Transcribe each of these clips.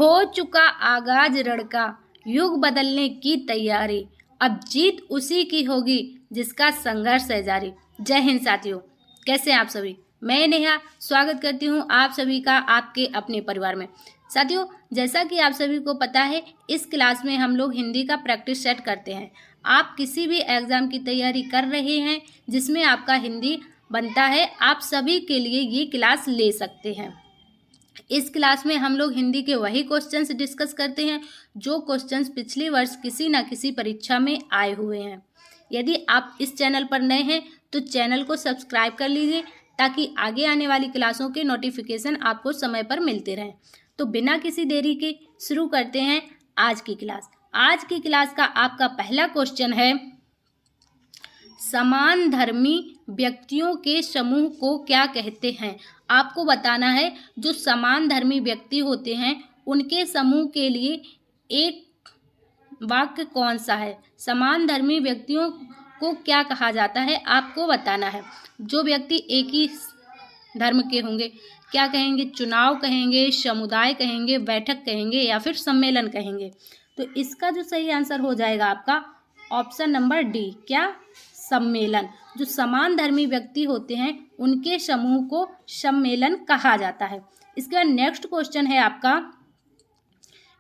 हो चुका आगाज रण का, युग बदलने की तैयारी, अब जीत उसी की होगी जिसका संघर्ष है जारी। जय हिंद साथियों, कैसे हैं आप सभी। मैं नेहा स्वागत करती हूं आप सभी का आपके अपने परिवार में। साथियों, जैसा कि आप सभी को पता है, इस क्लास में हम लोग हिंदी का प्रैक्टिस सेट करते हैं। आप किसी भी एग्ज़ाम की तैयारी कर रहे हैं जिसमें आपका हिंदी बनता है, आप सभी के लिए ये क्लास ले सकते हैं। इस क्लास में हम लोग हिंदी के वही क्वेश्चंस डिस्कस करते हैं जो क्वेश्चंस पिछले वर्ष किसी न किसी परीक्षा में आए हुए हैं। यदि आप इस चैनल पर नए हैं तो चैनल को सब्सक्राइब कर लीजिए ताकि आगे आने वाली क्लासों के नोटिफिकेशन आपको समय पर मिलते रहें। तो बिना किसी देरी के शुरू करते हैं आज की क्लास। आज की क्लास का आपका पहला क्वेश्चन है, समान धर्मी व्यक्तियों के समूह को क्या कहते हैं। आपको बताना है जो समान धर्मी व्यक्ति होते हैं उनके समूह के लिए एक वाक्य कौन सा है। समान धर्मी व्यक्तियों को क्या कहा जाता है आपको बताना है। जो व्यक्ति एक ही धर्म के होंगे क्या कहेंगे, चुनाव कहेंगे, समुदाय कहेंगे, बैठक कहेंगे या फिर सम्मेलन कहेंगे। तो इसका जो सही आंसर हो जाएगा आपका ऑप्शन नंबर डी, क्या, सम्मेलन। जो समान धर्मी व्यक्ति होते हैं उनके समूह को सम्मेलन कहा जाता है। इसके बाद नेक्स्ट क्वेश्चन है आपका,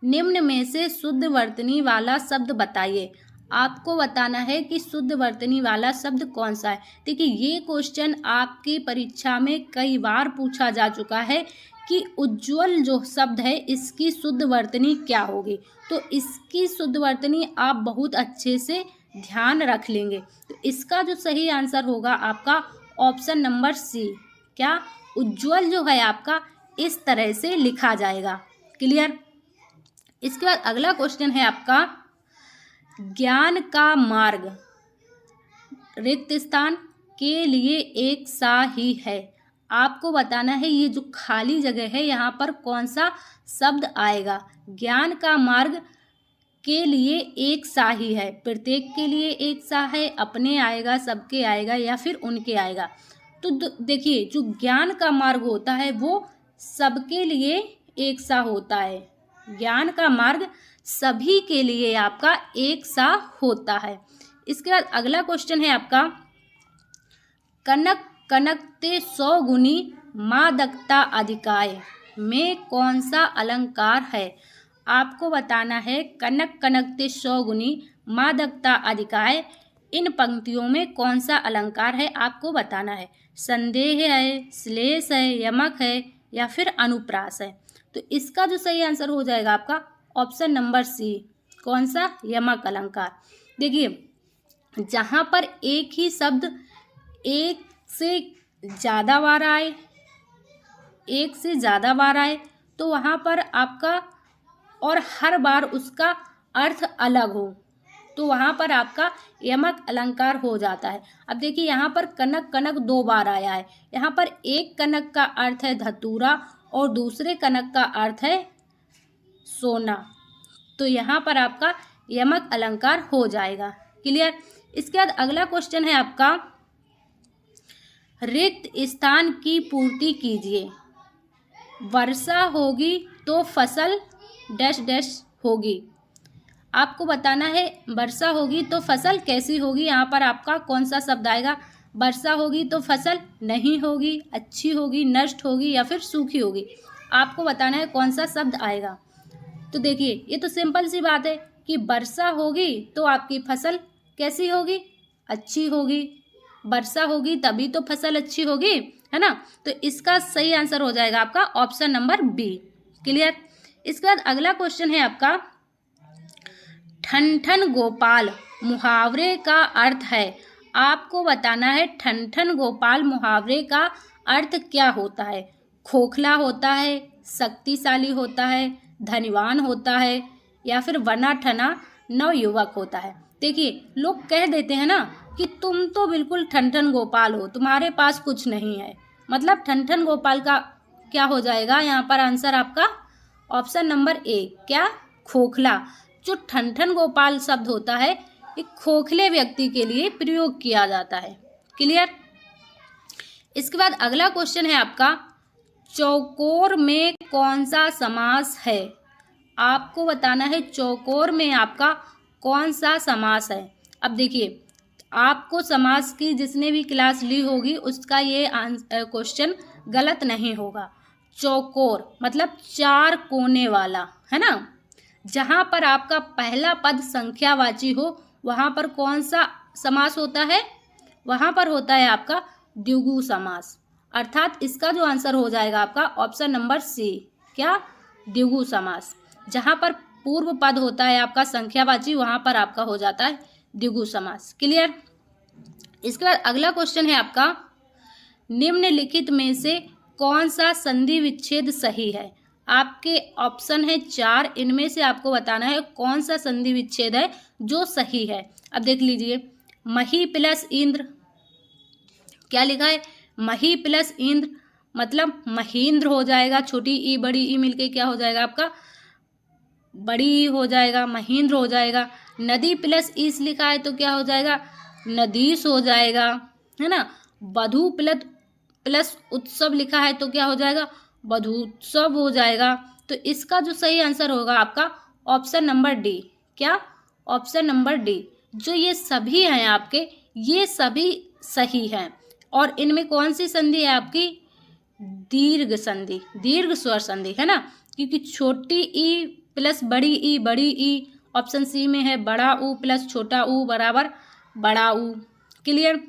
निम्न में से शुद्ध वर्तनी वाला शब्द बताइए। आपको बताना है कि शुद्ध वर्तनी वाला शब्द कौन सा है। देखिए, ये क्वेश्चन आपकी परीक्षा में कई बार पूछा जा चुका है कि उज्ज्वल जो शब्द है इसकी शुद्ध वर्तनी क्या होगी। तो इसकी शुद्ध वर्तनी आप बहुत अच्छे से ध्यान रख लेंगे। तो इसका जो सही आंसर होगा आपका ऑप्शन नंबर सी, क्या, उज्ज्वल जो है आपका इस तरह से लिखा जाएगा। क्लियर। इसके बाद अगला क्वेश्चन है आपका, ज्ञान का मार्ग रिक्त स्थान के लिए एक सा ही है। आपको बताना है ये जो खाली जगह है यहाँ पर कौन सा शब्द आएगा। ज्ञान का मार्ग के लिए एक सा ही है, प्रत्येक के लिए एक सा है, अपने आएगा, सबके आएगा या फिर उनके आएगा। तो देखिए, जो ज्ञान का मार्ग होता है वो सबके लिए एक सा होता है। ज्ञान का मार्ग सभी के लिए आपका एक सा होता है। इसके बाद अगला क्वेश्चन है आपका, कनक कनकते 100 गुनी मादकता अधिकाय में कौन सा अलंकार है। आपको बताना है कनक कनकते 100 गुनी मादकता अधिकाय, इन पंक्तियों में कौन सा अलंकार है आपको बताना है। संदेह है, श्लेष है, यमक है या फिर अनुप्रास है। तो इसका जो सही आंसर हो जाएगा आपका ऑप्शन नंबर सी, कौन सा, यमक अलंकार। देखिए, जहाँ पर एक ही शब्द एक से ज़्यादा बार आए, एक से ज़्यादा बार आए तो वहाँ पर आपका और हर बार उसका अर्थ अलग हो तो वहाँ पर आपका यमक अलंकार हो जाता है। अब देखिए, यहाँ पर कनक कनक 2 बार आया है। यहाँ पर एक कनक का अर्थ है धतूरा और दूसरे कनक का अर्थ है सोना। तो यहाँ पर आपका यमक अलंकार हो जाएगा। क्लियर। इसके बाद अगला क्वेश्चन है आपका, रिक्त स्थान की पूर्ति कीजिए। वर्षा होगी तो फसल डैश डैश होगी। आपको बताना है वर्षा होगी तो फसल कैसी होगी। यहाँ पर आपका कौन सा शब्द आएगा। वर्षा होगी तो फसल नहीं होगी, अच्छी होगी, नष्ट होगी या फिर सूखी होगी। आपको बताना है कौन सा शब्द आएगा। तो देखिए, ये तो सिंपल सी बात है कि वर्षा होगी तो आपकी फसल कैसी होगी, अच्छी होगी। वर्षा होगी तभी तो फसल अच्छी होगी, है ना। तो इसका सही आंसर हो जाएगा आपका ऑप्शन नंबर बी। क्लियर। इसके बाद अगला क्वेश्चन है आपका, ठन ठन गोपाल मुहावरे का अर्थ है। आपको बताना है ठन ठन गोपाल मुहावरे का अर्थ क्या होता है। खोखला होता है, शक्तिशाली होता है, धनवान होता है या फिर बना ठना नवयुवक होता है। देखिए, लोग कह देते हैं ना कि तुम तो बिल्कुल ठन ठन गोपाल हो, तुम्हारे पास कुछ नहीं है। मतलब ठन ठन गोपाल का क्या हो जाएगा यहाँ पर आंसर आपका ऑप्शन नंबर ए, क्या, खोखला। जो ठन ठन गोपाल शब्द होता है एक खोखले व्यक्ति के लिए प्रयोग किया जाता है। क्लियर। इसके बाद अगला क्वेश्चन है आपका, चौकोर में कौन सा समास है। आपको बताना है चौकोर में आपका कौन सा समास है। अब देखिए, आपको समास की जिसने भी क्लास ली होगी उसका ये क्वेश्चन गलत नहीं होगा। चौकोर मतलब चार कोने वाला, है ना। जहाँ पर आपका पहला पद संख्यावाची हो वहाँ पर कौन सा समास होता है, वहाँ पर होता है आपका द्विगु समास। अर्थात इसका जो आंसर हो जाएगा आपका ऑप्शन नंबर सी, क्या, द्विगु समास। जहाँ पर पूर्व पद होता है आपका संख्यावाची वहाँ पर आपका हो जाता है द्विगु समास। क्लियर। इसके बाद अगला क्वेश्चन है आपका, निम्नलिखित में से कौन सा संधि विच्छेद सही है। आपके ऑप्शन है 4, इनमें से आपको बताना है कौन सा संधि विच्छेद है जो सही है। अब देख लीजिए, मही प्लस इंद्र, क्या लिखा है, मही प्लस इंद्र मतलब महेंद्र हो जाएगा, छोटी ई बड़ी ई मिलके क्या हो जाएगा आपका बड़ी ई हो जाएगा, महेंद्र हो जाएगा। नदी प्लस ईस लिखा है तो क्या हो जाएगा, नदीस हो जाएगा, है ना। वधु प्लस उत्सव लिखा है तो क्या हो जाएगा, वधुत्सव हो जाएगा। तो इसका जो सही आंसर होगा आपका ऑप्शन नंबर डी, क्या, ऑप्शन नंबर डी। जो ये सभी हैं आपके, ये सभी सही हैं। और इनमें कौन सी संधि है आपकी, दीर्घ संधि, दीर्घ स्वर संधि, है ना। क्योंकि छोटी ई प्लस बड़ी ई, ऑप्शन सी में है बड़ा ऊ प्लस छोटा ऊ बराबर बड़ा ऊ। क्लियर।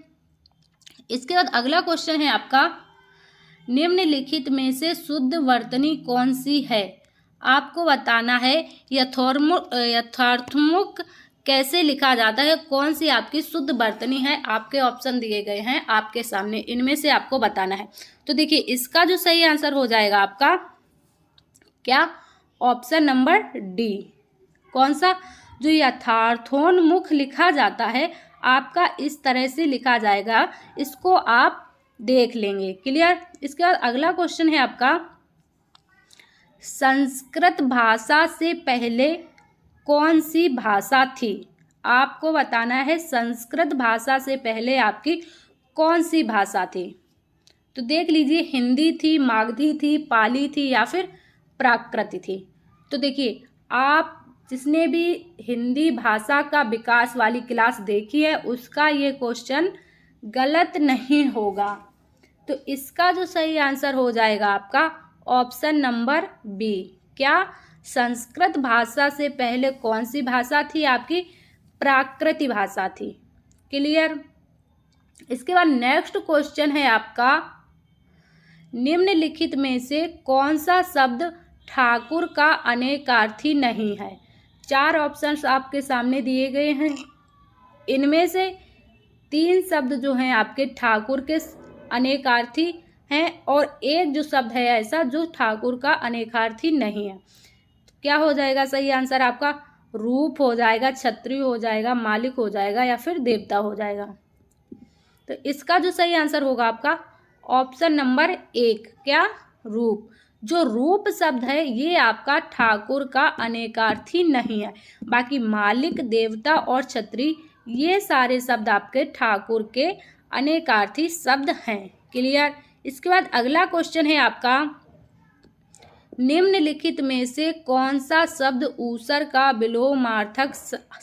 इसके बाद अगला क्वेश्चन है आपका, निम्नलिखित में से शुद्ध वर्तनी कौन सी है। आपको बताना है यथार्थमुख कैसे लिखा जाता है, कौन सी आपकी शुद्ध वर्तनी है। आपके ऑप्शन दिए गए हैं आपके सामने, इनमें से आपको बताना है। तो देखिए, इसका जो सही आंसर हो जाएगा आपका क्या, ऑप्शन नंबर डी। कौन सा, जो यथार्थोन्मुख लिखा जाता है आपका इस तरह से लिखा जाएगा, इसको आप देख लेंगे। क्लियर। इसके बाद अगला क्वेश्चन है आपका, संस्कृत भाषा से पहले कौन सी भाषा थी। आपको बताना है संस्कृत भाषा से पहले आपकी कौन सी भाषा थी। तो देख लीजिए, हिंदी थी, मागधी थी, पाली थी या फिर प्राकृत थी। तो देखिए, आप जिसने भी हिंदी भाषा का विकास वाली क्लास देखी है उसका ये क्वेश्चन गलत नहीं होगा। तो इसका जो सही आंसर हो जाएगा आपका ऑप्शन नंबर बी, क्या, संस्कृत भाषा से पहले कौन सी भाषा थी आपकी, प्राकृत भाषा थी। क्लियर। इसके बाद नेक्स्ट क्वेश्चन है आपका, निम्नलिखित में से कौन सा शब्द ठाकुर का अनेकार्थी नहीं है। 4 ऑप्शंस आपके सामने दिए गए हैं, इनमें से 3 शब्द जो हैं आपके ठाकुर के अनेकार्थी हैं और एक जो शब्द है ऐसा जो ठाकुर का अनेकार्थी नहीं है। क्या हो जाएगा सही आंसर आपका, रूप हो जाएगा, छत्री हो जाएगा, मालिक हो जाएगा या फिर देवता हो जाएगा। तो इसका जो सही आंसर होगा आपका ऑप्शन नंबर 1, क्या, रूप। जो रूप शब्द है ये आपका ठाकुर का अनेकार्थी नहीं है। बाकी मालिक, देवता और छत्री ये सारे शब्द आपके ठाकुर के अनेकार्थी शब्द हैं। क्लियर। इसके बाद अगला क्वेश्चन है आपका, निम्नलिखित में से कौन सा शब्द ऊसर का विलोमार्थक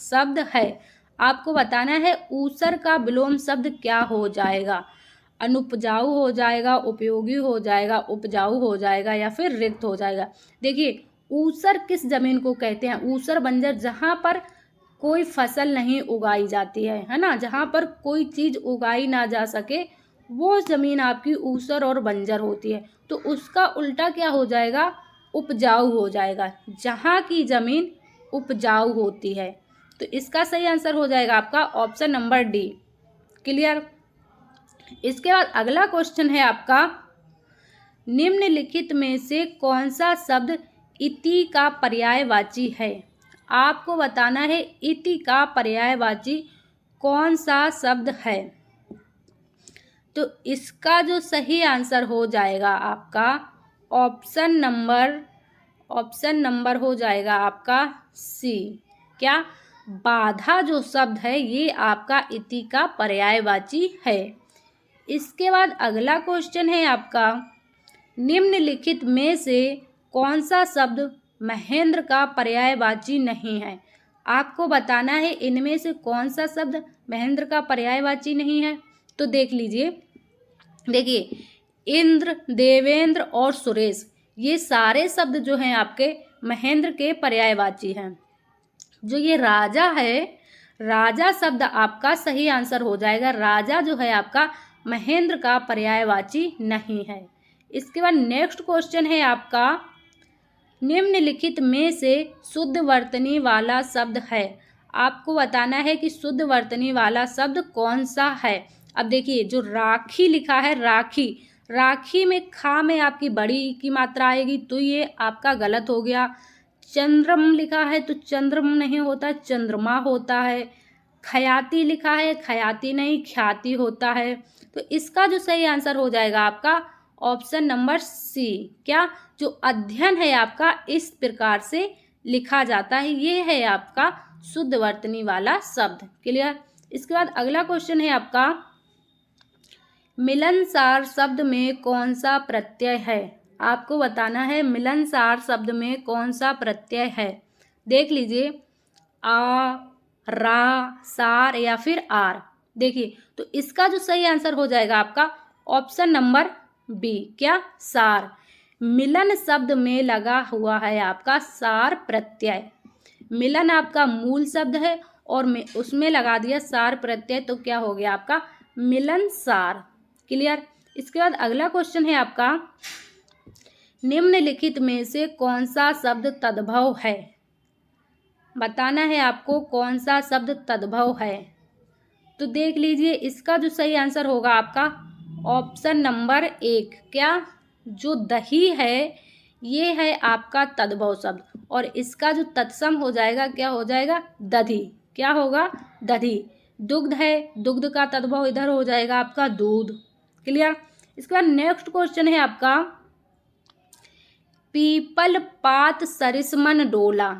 शब्द है। आपको बताना है ऊसर का विलोम शब्द क्या हो जाएगा, अनुपजाऊ हो जाएगा, उपयोगी हो जाएगा, उपजाऊ हो जाएगा या फिर रिक्त हो जाएगा। देखिए, ऊसर किस जमीन को कहते हैं, ऊसर बंजर जहाँ पर कोई फसल नहीं उगाई जाती है ना, जहाँ पर कोई चीज़ उगाई ना जा सके वो ज़मीन आपकी ऊसर और बंजर होती है। तो उसका उल्टा क्या हो जाएगा, उपजाऊ हो जाएगा, जहाँ की ज़मीन उपजाऊ होती है। तो इसका सही आंसर हो जाएगा आपका ऑप्शन नंबर डी। क्लियर। इसके बाद अगला क्वेश्चन है आपका, निम्नलिखित में से कौन सा शब्द इति का पर्यायवाची है। आपको बताना है इति का पर्यायवाची कौन सा शब्द है। तो इसका जो सही आंसर हो जाएगा आपका ऑप्शन नंबर हो जाएगा आपका सी, क्या, बाधा जो शब्द है ये आपका इति का पर्यायवाची है। इसके बाद अगला क्वेश्चन है आपका, निम्नलिखित में से कौन सा शब्द महेंद्र का पर्यायवाची नहीं है। आपको बताना है इनमें से कौन सा शब्द महेंद्र का पर्यायवाची नहीं है। तो देख लीजिए, देखिए इंद्र, देवेंद्र और सुरेश, ये सारे शब्द जो हैं आपके महेंद्र के पर्यायवाची हैं। जो ये राजा है, राजा शब्द आपका सही आंसर हो जाएगा। राजा जो है आपका महेंद्र का पर्यायवाची नहीं है। इसके बाद नेक्स्ट क्वेश्चन है आपका, निम्नलिखित में से शुद्ध वर्तनी वाला शब्द है। आपको बताना है कि शुद्ध वर्तनी वाला शब्द कौन सा है। अब देखिए, जो राखी लिखा है, राखी, राखी में खा में आपकी बड़ी की मात्रा आएगी, तो ये आपका गलत हो गया। चंद्रम लिखा है तो चंद्रम नहीं होता, चंद्रमा होता है। खयाती लिखा है, खयाती नहीं, ख्याति होता है। तो इसका जो सही आंसर हो जाएगा आपका ऑप्शन नंबर सी। क्या? जो अध्ययन है आपका इस प्रकार से लिखा जाता है, ये है आपका शुद्ध वर्तनी वाला शब्द। क्लियर? इसके बाद अगला क्वेश्चन है आपका, मिलनसार शब्द में कौन सा प्रत्यय है। आपको बताना है मिलनसार शब्द में कौन सा प्रत्यय है। देख लीजिए, आ, रा, सार या फिर आर। देखिए, तो इसका जो सही आंसर हो जाएगा आपका ऑप्शन नंबर बी। क्या? सार। मिलन शब्द में लगा हुआ है आपका सार प्रत्यय। मिलन आपका मूल शब्द है और उसमें लगा दिया सार प्रत्यय, तो क्या हो गया आपका मिलनसार। क्लियर? इसके बाद अगला क्वेश्चन है आपका, निम्नलिखित में से कौन सा शब्द तद्भव है। बताना है आपको कौन सा शब्द तद्भव है। तो देख लीजिए, इसका जो सही आंसर होगा आपका ऑप्शन नंबर 1। क्या? जो दही है ये है आपका तद्भव शब्द, और इसका जो तत्सम हो जाएगा क्या हो जाएगा? दधी। क्या होगा? दधी। दुग्ध है, दुग्ध का तद्भव इधर हो जाएगा आपका दूध। क्लियर? इसके बाद नेक्स्ट क्वेश्चन है आपका, पीपल पात सरिसमन डोला,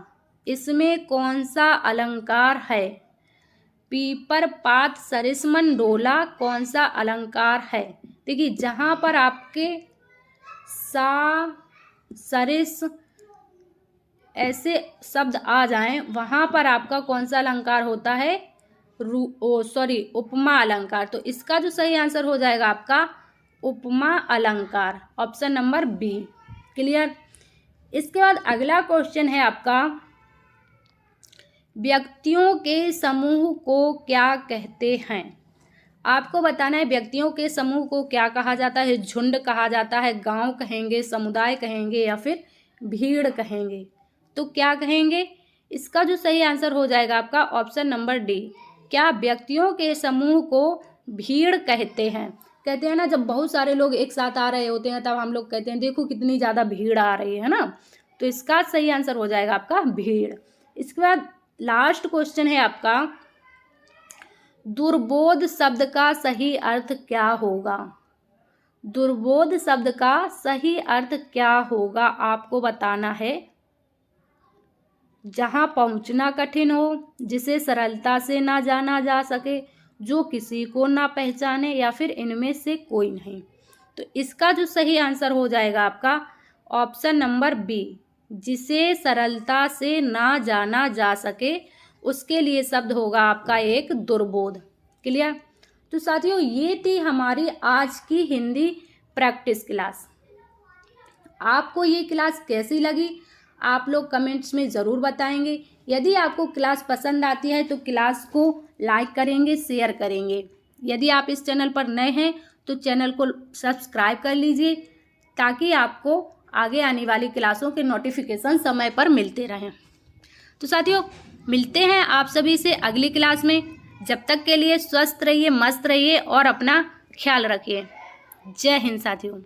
इसमें कौन सा अलंकार है। पीपर पात सरिसमन डोला कौन सा अलंकार है। देखिए, जहाँ पर आपके सा, सरिस ऐसे शब्द आ जाएं, वहाँ पर आपका कौन सा अलंकार होता है? उपमा अलंकार। तो इसका जो सही आंसर हो जाएगा आपका उपमा अलंकार, ऑप्शन नंबर बी। क्लियर? इसके बाद अगला क्वेश्चन है आपका, व्यक्तियों के समूह को क्या कहते हैं। आपको बताना है व्यक्तियों के समूह को क्या कहा जाता है। झुंड कहा जाता है, गांव कहेंगे, समुदाय कहेंगे या फिर भीड़ कहेंगे। तो क्या कहेंगे? इसका जो सही आंसर हो जाएगा आपका ऑप्शन नंबर डी। क्या? व्यक्तियों के समूह को भीड़ कहते हैं। कहते हैं ना, जब बहुत सारे लोग एक साथ आ रहे होते हैं तब हम लोग कहते हैं देखो कितनी ज़्यादा भीड़ आ रही है ना। तो इसका सही आंसर हो जाएगा आपका भीड़। इसके बाद लास्ट क्वेश्चन है आपका, दुर्बोध शब्द का सही अर्थ क्या होगा। दुर्बोध शब्द का सही अर्थ क्या होगा आपको बताना है। जहाँ पहुँचना कठिन हो, जिसे सरलता से ना जाना जा सके, जो किसी को ना पहचाने, या फिर इनमें से कोई नहीं। तो इसका जो सही आंसर हो जाएगा आपका ऑप्शन नंबर बी, जिसे सरलता से ना जाना जा सके, उसके लिए शब्द होगा आपका एक दुर्बोध। क्लियर? तो साथियों, ये थी हमारी आज की हिंदी प्रैक्टिस क्लास। आपको ये क्लास कैसी लगी आप लोग कमेंट्स में ज़रूर बताएंगे। यदि आपको क्लास पसंद आती है तो क्लास को लाइक करेंगे, शेयर करेंगे। यदि आप इस चैनल पर नए हैं तो चैनल को सब्सक्राइब कर लीजिए, ताकि आपको आगे आने वाली क्लासों के नोटिफिकेशन समय पर मिलते रहें। तो साथियों, मिलते हैं आप सभी से अगली क्लास में। जब तक के लिए स्वस्थ रहिए, मस्त रहिए और अपना ख्याल रखिए। जय हिंद साथियों।